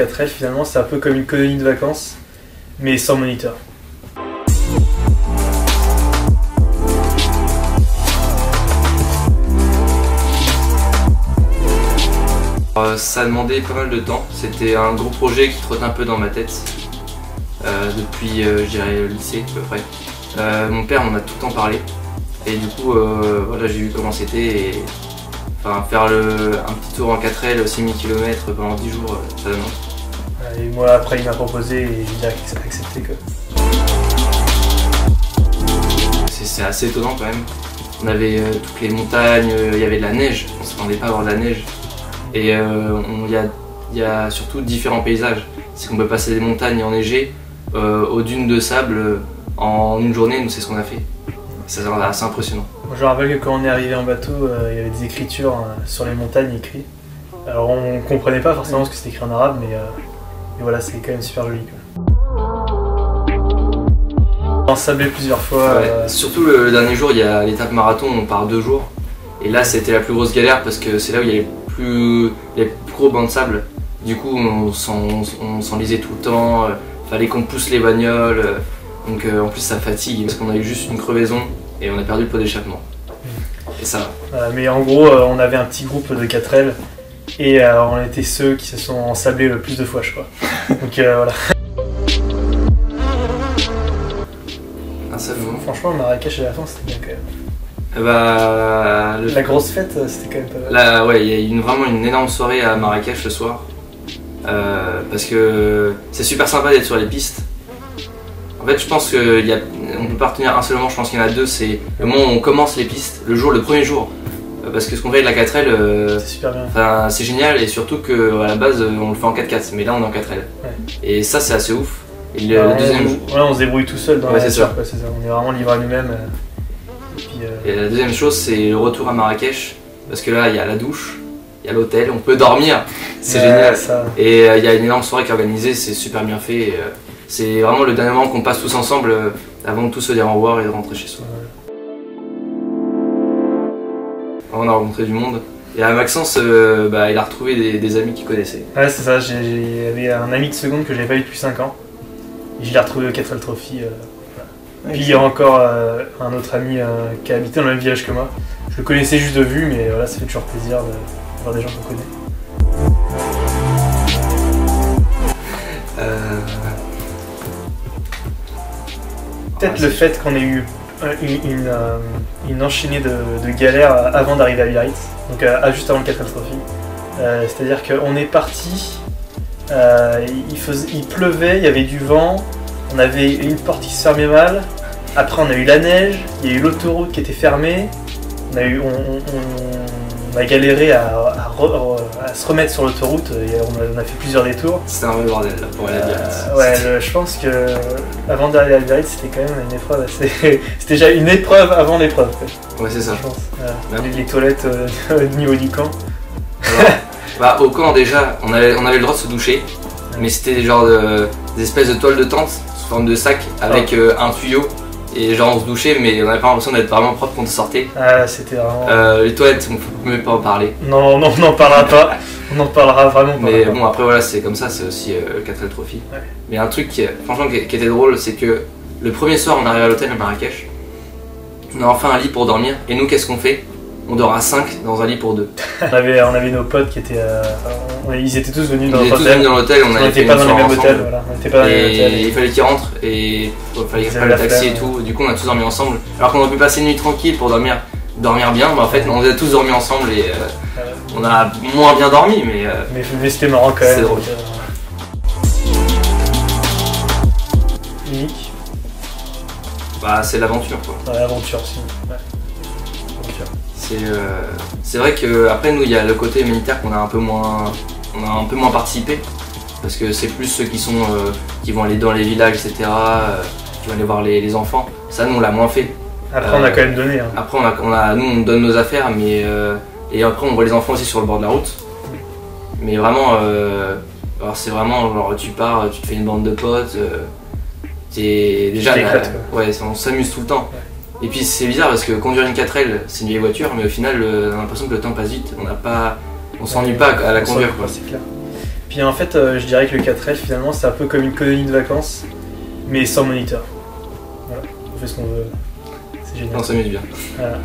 4L, finalement, c'est un peu comme une colonie de vacances, mais sans moniteur. Ça a demandé pas mal de temps, c'était un gros projet qui trottait un peu dans ma tête depuis je dirais le lycée à peu près. Mon père m'en a tout le temps parlé et du coup voilà, j'ai vu comment c'était et enfin, faire un petit tour en 4L 6000 km pendant 10 jours ça donne envie. Et moi après il m'a proposé et j'ai accepté quoi. C'est assez étonnant quand même. On avait toutes les montagnes, il y avait de la neige, on ne s'attendait pas à avoir de la neige. Et il y a surtout différents paysages. C'est qu'on peut passer des montagnes enneigées aux dunes de sable en une journée, nous c'est ce qu'on a fait. C'est assez impressionnant. Je me rappelle que quand on est arrivé en bateau, il y avait des écritures sur les montagnes écrites. Alors on comprenait pas forcément ce que c'était écrit en arabe, mais voilà, c'est quand même super joli. On s'est ensablé plusieurs fois. Ouais. Surtout le dernier jour, il y a l'étape marathon, on part 2 jours. Et là c'était la plus grosse galère parce que c'est là où il y a les plus gros bancs de sable. Du coup on s'enlisait tout le temps, fallait qu'on pousse les bagnoles. Donc en plus ça fatigue parce qu'on a eu juste une crevaison et on a perdu le pot d'échappement. Et ça va. Mais en gros on avait un petit groupe de 4L et on était ceux qui se sont ensablés le plus de fois je crois. Donc voilà. Franchement Marrakech à la fin c'était bien quand même. La grosse fête, c'était quand même pas mal. Là, ouais, il y a vraiment une énorme soirée à Marrakech le soir. Parce que c'est super sympa d'être sur les pistes. En fait, je pense qu'on ne peut pas retenir un seul moment, je pense qu'il y en a deux. C'est le moment où on commence les pistes, le premier jour. Parce que ce qu'on fait avec la 4L, c'est super bien. C'est génial et surtout qu'à la base, on le fait en 4x4, mais là on est en 4L. Ouais. Et ça, c'est assez ouf. Et le deuxième jour. Ouais, on se débrouille tout seul dans la nature, quoi, c'est ça. On est vraiment livré à nous-mêmes. Et la deuxième chose, c'est le retour à Marrakech, parce que là, il y a la douche, il y a l'hôtel, on peut dormir, c'est génial. Ça. Et il y a une énorme soirée qui est organisée, c'est super bien fait. C'est vraiment le dernier moment qu'on passe tous ensemble avant de tous se dire au revoir et de rentrer chez soi. Ouais. On a rencontré du monde. Et à Maxence, il a retrouvé des amis qu'il connaissait. Ouais, c'est ça, j'avais un ami de seconde que j'avais pas eu depuis 5 ans. Et je l'ai retrouvé au 4L Trophy. Puis il y a encore un autre ami qui a habité dans le même village que moi. Je le connaissais juste de vue, mais voilà, ça fait toujours plaisir de voir des gens qu'on connaît. Peut-être le fait qu'on ait eu une enchaînée de galères avant d'arriver à Biarritz, donc juste avant le 4L Trophy. C'est-à-dire qu'on est parti, il pleuvait, il y avait du vent. On avait une porte qui se fermait mal, après on a eu la neige, il y a eu l'autoroute qui était fermée, on a galéré à se remettre sur l'autoroute, on a fait plusieurs détours. C'était un vrai bordel là, pour aller à Biarritz. Ouais, je pense que avant d'aller à Biarritz c'était quand même une épreuve, c'était déjà une épreuve avant l'épreuve. Ouais c'est ça. Je pense. Les toilettes au niveau du camp. Alors, au camp déjà, on avait le droit de se doucher, mais c'était des espèces de toiles de tente sous forme de sac avec un tuyau et genre on se douchait mais on n'avait pas l'impression d'être vraiment propre quand on sortait. Ah c'était vraiment... les toilettes, on ne peut même pas en parler. Non, on n'en parlera pas, on en parlera vraiment pas. Mais bon après voilà, c'est comme ça, c'est aussi le 4L Trophy. Ouais. Mais un truc qui était drôle, c'est que le premier soir on arrive à l'hôtel à Marrakech, on a enfin un lit pour dormir et nous qu'est-ce qu'on fait? On dort à 5 dans un lit pour 2. On avait nos potes qui étaient... ils étaient tous venus dans l'hôtel. On n'était pas dans le même hôtel. Voilà. On était pas dans le même hôtel. Et il fallait qu'ils rentrent et il fallait qu'ils prennent le taxi et tout. Du coup, on a tous dormi ensemble. Alors qu'on aurait pu passer une nuit tranquille pour dormir bien. Mais en fait, on a tous dormi ensemble et on a moins bien dormi. Mais c'était marrant quand même. C'est drôle. Unique. C'est l'aventure quoi. Ouais, l'aventure aussi. Ouais. C'est vrai qu'après nous il y a le côté humanitaire qu'on a un peu moins participé parce que c'est plus ceux qui vont aller dans les villages etc, qui vont aller voir les enfants. Ça nous on l'a moins fait. Après on a quand même donné. Hein. Après nous on donne nos affaires mais et après on voit les enfants aussi sur le bord de la route. Mais vraiment alors c'est vraiment genre tu pars, tu te fais une bande de potes. Déjà ouais, on s'amuse tout le temps. Ouais. Et puis c'est bizarre parce que conduire une 4L c'est une vieille voiture mais au final on a l'impression que le temps passe vite, on s'ennuie pas à la conduire quoi. C'est clair. Puis en fait, je dirais que le 4L, finalement, c'est un peu comme une colonie de vacances, mais sans moniteur. Voilà, on fait ce qu'on veut. C'est génial. On s'amuse bien. Voilà.